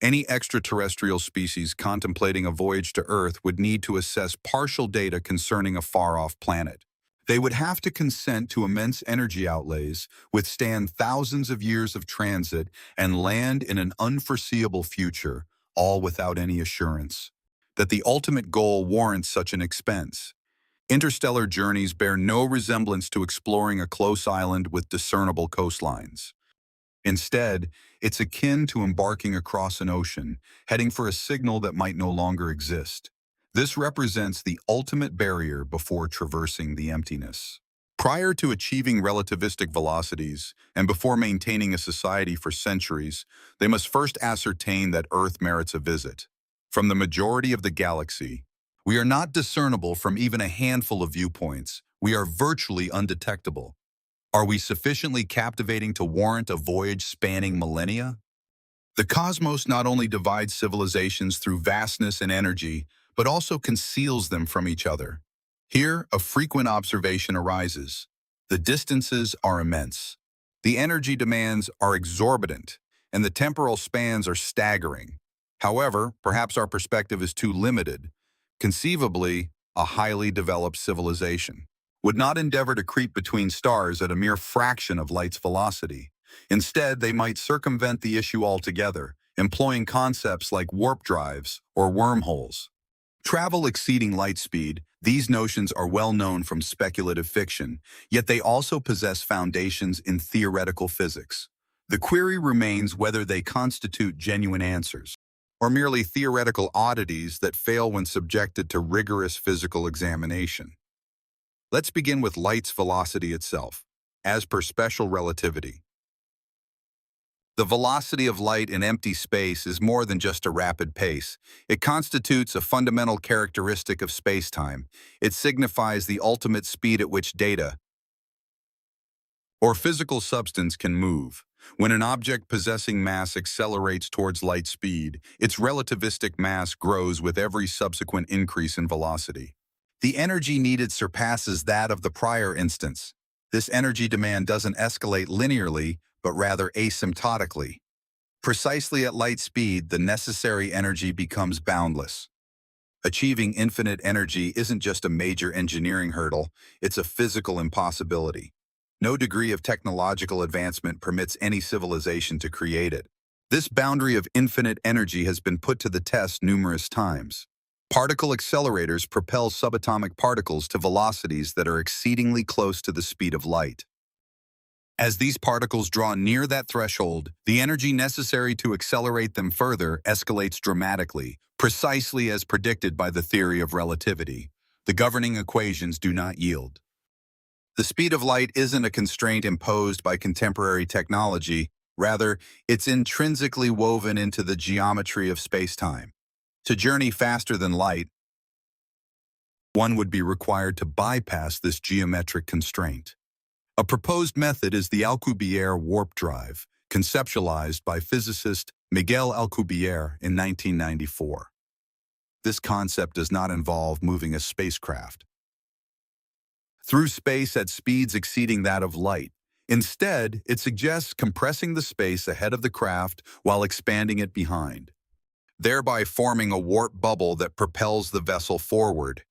Any extraterrestrial species contemplating a voyage to Earth would need to assess partial data concerning a far-off planet. They would have to consent to immense energy outlays, withstand thousands of years of transit, and land in an unforeseeable future, all without any assurance that the ultimate goal warrants such an expense. Interstellar journeys bear no resemblance to exploring a close island with discernible coastlines. Instead, it's akin to embarking across an ocean, heading for a signal that might no longer exist. This represents the ultimate barrier before traversing the emptiness. Prior to achieving relativistic velocities, and before maintaining a society for centuries, they must first ascertain that Earth merits a visit. From the majority of the galaxy, we are not discernible from even a handful of viewpoints. We are virtually undetectable. Are we sufficiently captivating to warrant a voyage spanning millennia? The cosmos not only divides civilizations through vastness and energy, but also conceals them from each other. Here, a frequent observation arises. The distances are immense. The energy demands are exorbitant, and the temporal spans are staggering. However, perhaps our perspective is too limited. Conceivably, a highly developed civilization would not endeavor to creep between stars at a mere fraction of light's velocity. Instead, they might circumvent the issue altogether, employing concepts like warp drives or wormholes. Travel exceeding light speed, these notions are well known from speculative fiction, yet they also possess foundations in theoretical physics. The query remains whether they constitute genuine answers, or merely theoretical oddities that fail when subjected to rigorous physical examination. Let's begin with light's velocity itself, as per special relativity. The velocity of light in empty space is more than just a rapid pace. It constitutes a fundamental characteristic of spacetime. It signifies the ultimate speed at which data or physical substance can move. When an object possessing mass accelerates towards light speed, its relativistic mass grows with every subsequent increase in velocity. The energy needed surpasses that of the prior instance. This energy demand doesn't escalate linearly, but rather asymptotically. Precisely at light speed, the necessary energy becomes boundless. Achieving infinite energy isn't just a major engineering hurdle, it's a physical impossibility. No degree of technological advancement permits any civilization to create it. This boundary of infinite energy has been put to the test numerous times. Particle accelerators propel subatomic particles to velocities that are exceedingly close to the speed of light. As these particles draw near that threshold, the energy necessary to accelerate them further escalates dramatically, precisely as predicted by the theory of relativity. The governing equations do not yield. The speed of light isn't a constraint imposed by contemporary technology, rather, it's intrinsically woven into the geometry of spacetime. To journey faster than light, one would be required to bypass this geometric constraint. A proposed method is the Alcubierre warp drive, conceptualized by physicist Miguel Alcubierre in 1994. This concept does not involve moving a spacecraft through space at speeds exceeding that of light. Instead, it suggests compressing the space ahead of the craft while expanding it behind, thereby forming a warp bubble that propels the vessel forward.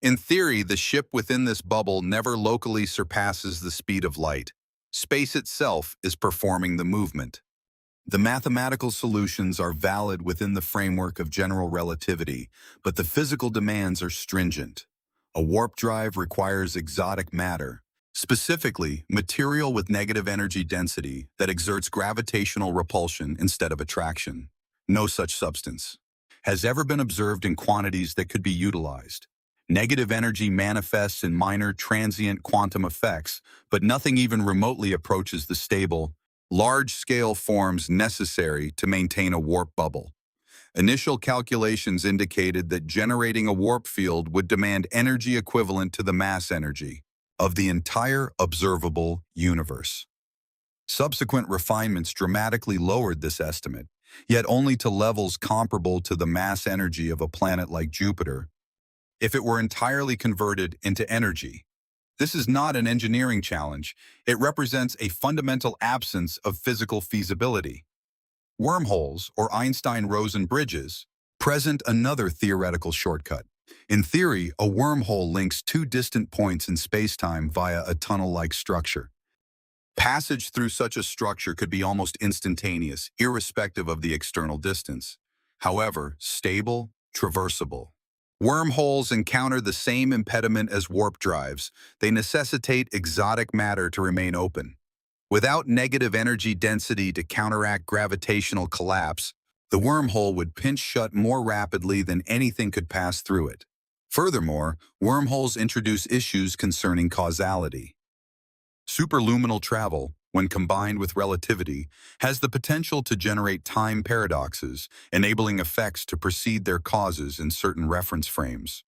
In theory, the ship within this bubble never locally surpasses the speed of light. Space itself is performing the movement. The mathematical solutions are valid within the framework of general relativity, but the physical demands are stringent. A warp drive requires exotic matter, specifically material with negative energy density that exerts gravitational repulsion instead of attraction. No such substance has ever been observed in quantities that could be utilized. Negative energy manifests in minor transient quantum effects, but nothing even remotely approaches the stable, large-scale forms necessary to maintain a warp bubble. Initial calculations indicated that generating a warp field would demand energy equivalent to the mass energy of the entire observable universe. Subsequent refinements dramatically lowered this estimate, yet only to levels comparable to the mass energy of a planet like Jupiter, if it were entirely converted into energy. This is not an engineering challenge. It represents a fundamental absence of physical feasibility. Wormholes, or Einstein-Rosen bridges, present another theoretical shortcut. In theory, a wormhole links two distant points in spacetime via a tunnel-like structure. Passage through such a structure could be almost instantaneous, irrespective of the external distance. However, stable, Traversable. Wormholes encounter the same impediment as warp drives. They necessitate exotic matter to remain open. Without negative energy density to counteract gravitational collapse, the wormhole would pinch shut more rapidly than anything could pass through it. Furthermore, wormholes introduce issues concerning causality. Superluminal travel, when combined with relativity, has the potential to generate time paradoxes, enabling effects to precede their causes in certain reference frames.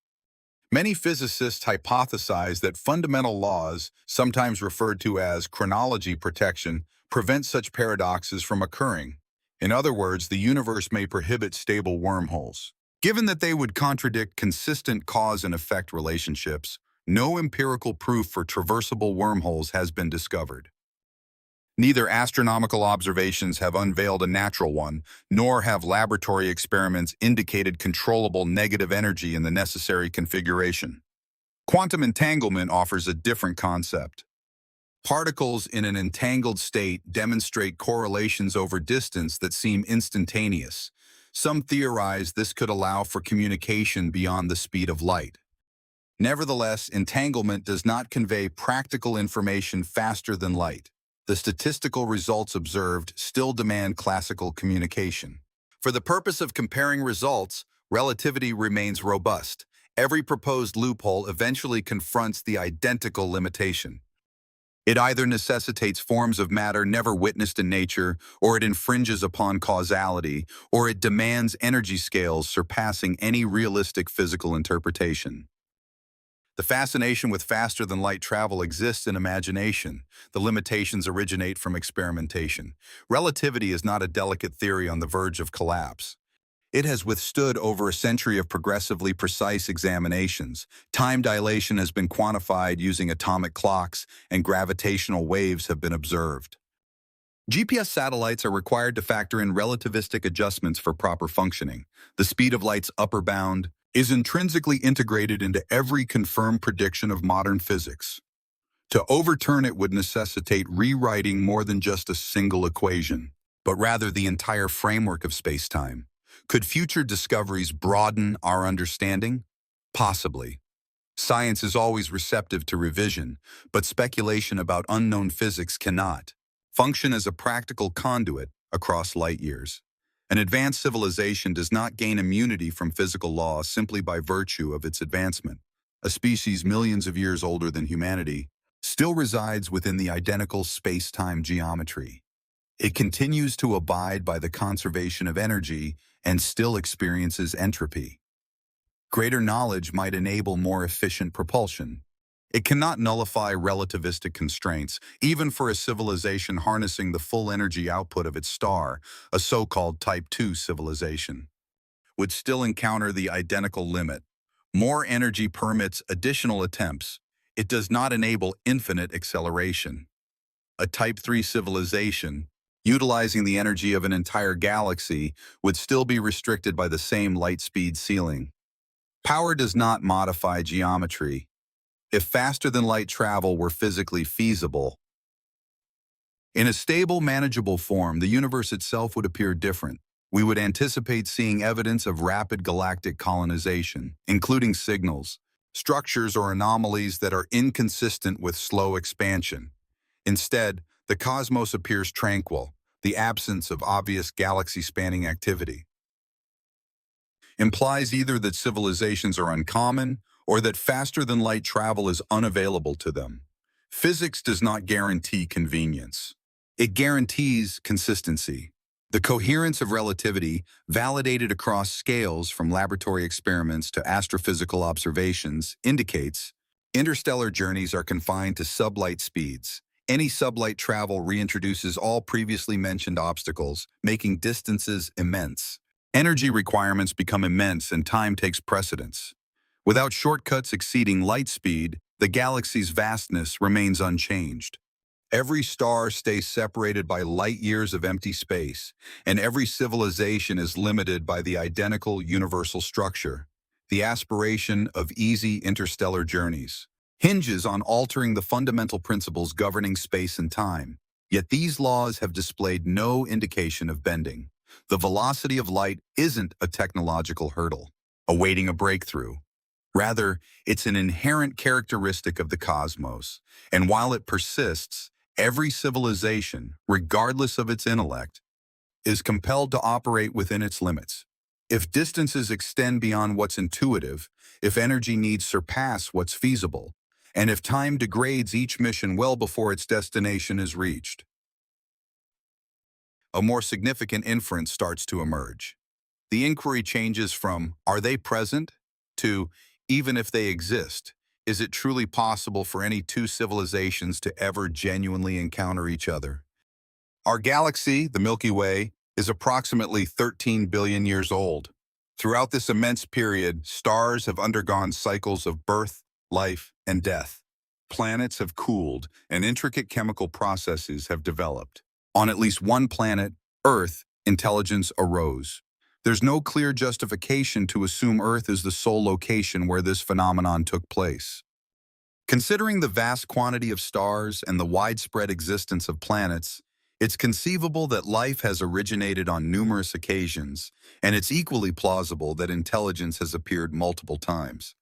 Many physicists hypothesize that fundamental laws, sometimes referred to as chronology protection, prevent such paradoxes from occurring. In other words, the universe may prohibit stable wormholes. Given that they would contradict consistent cause and effect relationships, no empirical proof for traversable wormholes has been discovered. Neither astronomical observations have unveiled a natural one, nor have laboratory experiments indicated controllable negative energy in the necessary configuration. Quantum entanglement offers a different concept. Particles in an entangled state demonstrate correlations over distance that seem instantaneous. Some theorize this could allow for communication beyond the speed of light. Nevertheless, entanglement does not convey practical information faster than light. The statistical results observed still demand classical communication. For the purpose of comparing results, relativity remains robust. Every proposed loophole eventually confronts the identical limitation. It either necessitates forms of matter never witnessed in nature, or it infringes upon causality, or it demands energy scales surpassing any realistic physical interpretation. The fascination with faster-than-light travel exists in imagination. The limitations originate from experimentation. Relativity is not a delicate theory on the verge of collapse. It has withstood over a century of progressively precise examinations. Time dilation has been quantified using atomic clocks, and gravitational waves have been observed. GPS satellites are required to factor in relativistic adjustments for proper functioning. The speed of light's upper bound is intrinsically integrated into every confirmed prediction of modern physics. To overturn it would necessitate rewriting more than just a single equation, but rather the entire framework of space-time. Could future discoveries broaden our understanding? Possibly. Science is always receptive to revision, but speculation about unknown physics cannot function as a practical conduit across light years. An advanced civilization does not gain immunity from physical laws simply by virtue of its advancement. A species millions of years older than humanity still resides within the identical space-time geometry. It continues to abide by the conservation of energy and still experiences entropy. Greater knowledge might enable more efficient propulsion. It cannot nullify relativistic constraints, even for a civilization harnessing the full energy output of its star. A so-called Type 2 civilization would still encounter the identical limit. More energy permits additional attempts. It does not enable infinite acceleration. A Type 3 civilization, utilizing the energy of an entire galaxy, would still be restricted by the same light speed ceiling. Power does not modify geometry. If faster-than-light travel were physically feasible, in a stable, manageable form, the universe itself would appear different. We would anticipate seeing evidence of rapid galactic colonization, including signals, structures, or anomalies that are inconsistent with slow expansion. Instead, the cosmos appears tranquil, the absence of obvious galaxy-spanning activity implies either that civilizations are uncommon or that faster-than-light travel is unavailable to them. Physics does not guarantee convenience. It guarantees consistency. The coherence of relativity, validated across scales from laboratory experiments to astrophysical observations, indicates interstellar journeys are confined to sublight speeds. Any sublight travel reintroduces all previously mentioned obstacles, making distances immense. Energy requirements become immense and time takes precedence. Without shortcuts exceeding light speed, the galaxy's vastness remains unchanged. Every star stays separated by light years of empty space, and every civilization is limited by the identical universal structure. The aspiration of easy interstellar journeys hinges on altering the fundamental principles governing space and time. Yet these laws have displayed no indication of bending. The velocity of light isn't a technological hurdle. awaiting a breakthrough. Rather, it's an inherent characteristic of the cosmos, and while it persists, every civilization, regardless of its intellect, is compelled to operate within its limits. If distances extend beyond what's intuitive, if energy needs surpass what's feasible, and if time degrades each mission well before its destination is reached, a more significant inference starts to emerge. The inquiry changes from, are they present, to, even if they exist, is it truly possible for any two civilizations to ever genuinely encounter each other? Our galaxy, the Milky Way, is approximately 13 billion years old. Throughout this immense period, stars have undergone cycles of birth, life, and death. Planets have cooled, and intricate chemical processes have developed. On at least one planet, Earth, intelligence arose. There's no clear justification to assume Earth is the sole location where this phenomenon took place. Considering the vast quantity of stars and the widespread existence of planets, it's conceivable that life has originated on numerous occasions, and it's equally plausible that intelligence has appeared multiple times.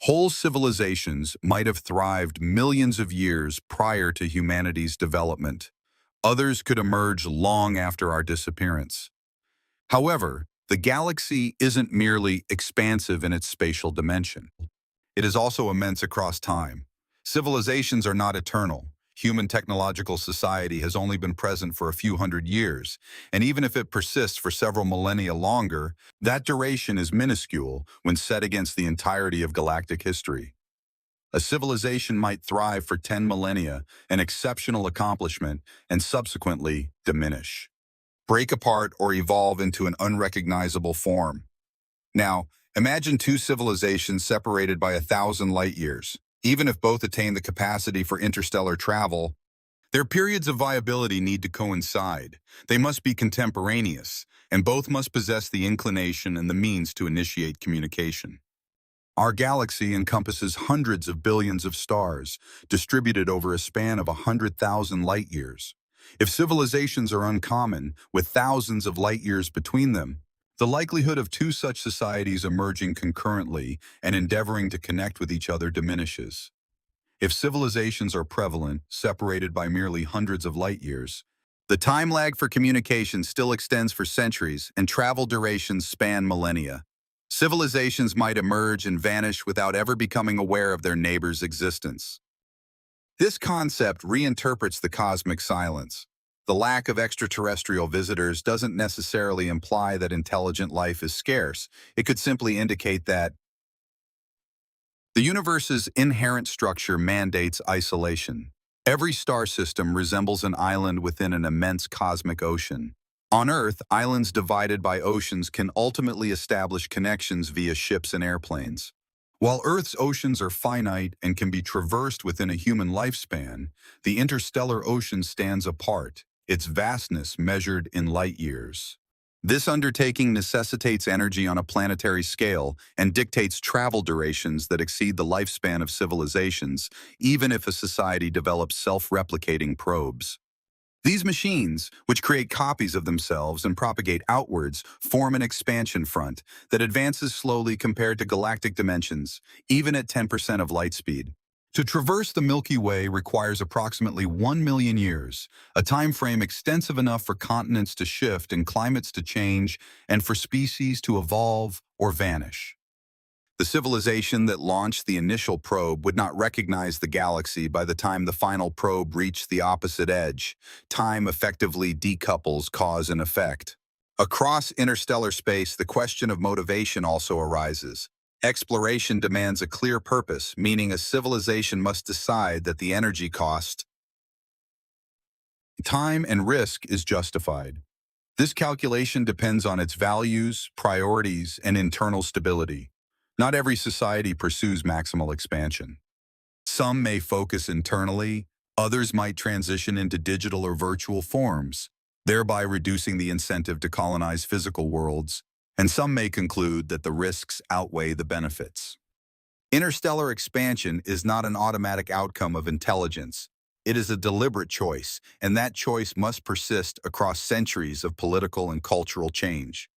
Whole civilizations might have thrived millions of years prior to humanity's development. Others could emerge long after our disappearance. However, the galaxy isn't merely expansive in its spatial dimension. It is also immense across time. Civilizations are not eternal. Human technological society has only been present for a few hundred years, and even if it persists for several millennia longer, that duration is minuscule when set against the entirety of galactic history. A civilization might thrive for 10 millennia, an exceptional accomplishment, and subsequently diminish, break apart, or evolve into an unrecognizable form. Now, imagine two civilizations separated by 1,000 light years. Even if both attain the capacity for interstellar travel, their periods of viability need to coincide. They must be contemporaneous, and both must possess the inclination and the means to initiate communication. Our galaxy encompasses hundreds of billions of stars, distributed over a span of 100,000 light years. If civilizations are uncommon, with thousands of light years between them, the likelihood of two such societies emerging concurrently and endeavoring to connect with each other diminishes. If civilizations are prevalent, separated by merely hundreds of light years, the time lag for communication still extends for centuries and travel durations span millennia. Civilizations might emerge and vanish without ever becoming aware of their neighbor's existence. This concept reinterprets the cosmic silence. The lack of extraterrestrial visitors doesn't necessarily imply that intelligent life is scarce. It could simply indicate that the universe's inherent structure mandates isolation. Every star system resembles an island within an immense cosmic ocean. On Earth, islands divided by oceans can ultimately establish connections via ships and airplanes. While Earth's oceans are finite and can be traversed within a human lifespan, the interstellar ocean stands apart, its vastness measured in light years. This undertaking necessitates energy on a planetary scale and dictates travel durations that exceed the lifespan of civilizations, even if a society develops self-replicating probes. These machines, which create copies of themselves and propagate outwards, form an expansion front that advances slowly compared to galactic dimensions, even at 10% of light speed. To traverse the Milky Way requires approximately 1 million years, a time frame extensive enough for continents to shift and climates to change, and for species to evolve or vanish. The civilization that launched the initial probe would not recognize the galaxy by the time the final probe reached the opposite edge. Time effectively decouples cause and effect. Across interstellar space, the question of motivation also arises. Exploration demands a clear purpose, meaning a civilization must decide that the energy cost, time, and risk is justified. This calculation depends on its values, priorities, and internal stability. Not every society pursues maximal expansion. Some may focus internally, others might transition into digital or virtual forms, thereby reducing the incentive to colonize physical worlds, and some may conclude that the risks outweigh the benefits. Interstellar expansion is not an automatic outcome of intelligence. It is a deliberate choice, and that choice must persist across centuries of political and cultural change.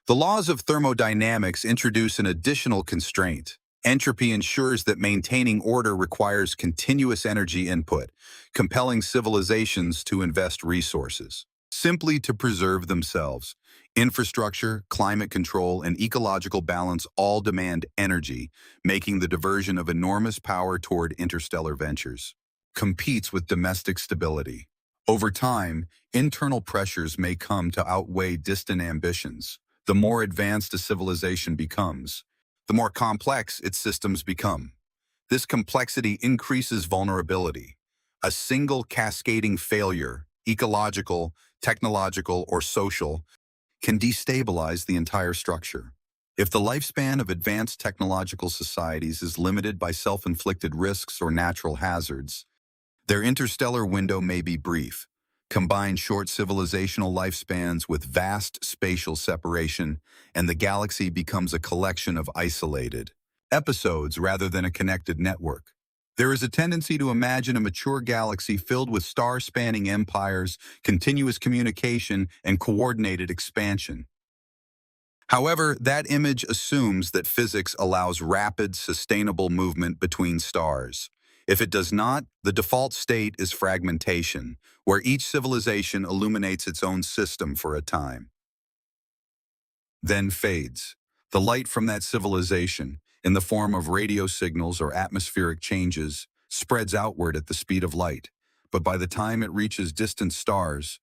The laws of thermodynamics introduce an additional constraint. Entropy ensures that maintaining order requires continuous energy input, compelling civilizations to invest resources simply to preserve themselves. Infrastructure, climate control, and ecological balance all demand energy, making the diversion of enormous power toward interstellar ventures. Competes with domestic stability. Over time, internal pressures may come to outweigh distant ambitions. The more advanced a civilization becomes, the more complex its systems become. This complexity increases vulnerability. A single cascading failure, ecological, technological, or social, can destabilize the entire structure. If the lifespan of advanced technological societies is limited by self-inflicted risks or natural hazards, their interstellar window may be brief. Combine short civilizational lifespans with vast spatial separation, and the galaxy becomes a collection of isolated episodes rather than a connected network. There is a tendency to imagine a mature galaxy filled with star-spanning empires, continuous communication, and coordinated expansion. However, that image assumes that physics allows rapid, sustainable movement between stars. If it does not, the default state is fragmentation, where each civilization illuminates its own system for a time, then fades. The light from that civilization, in the form of radio signals or atmospheric changes, spreads outward at the speed of light. But by the time it reaches distant stars,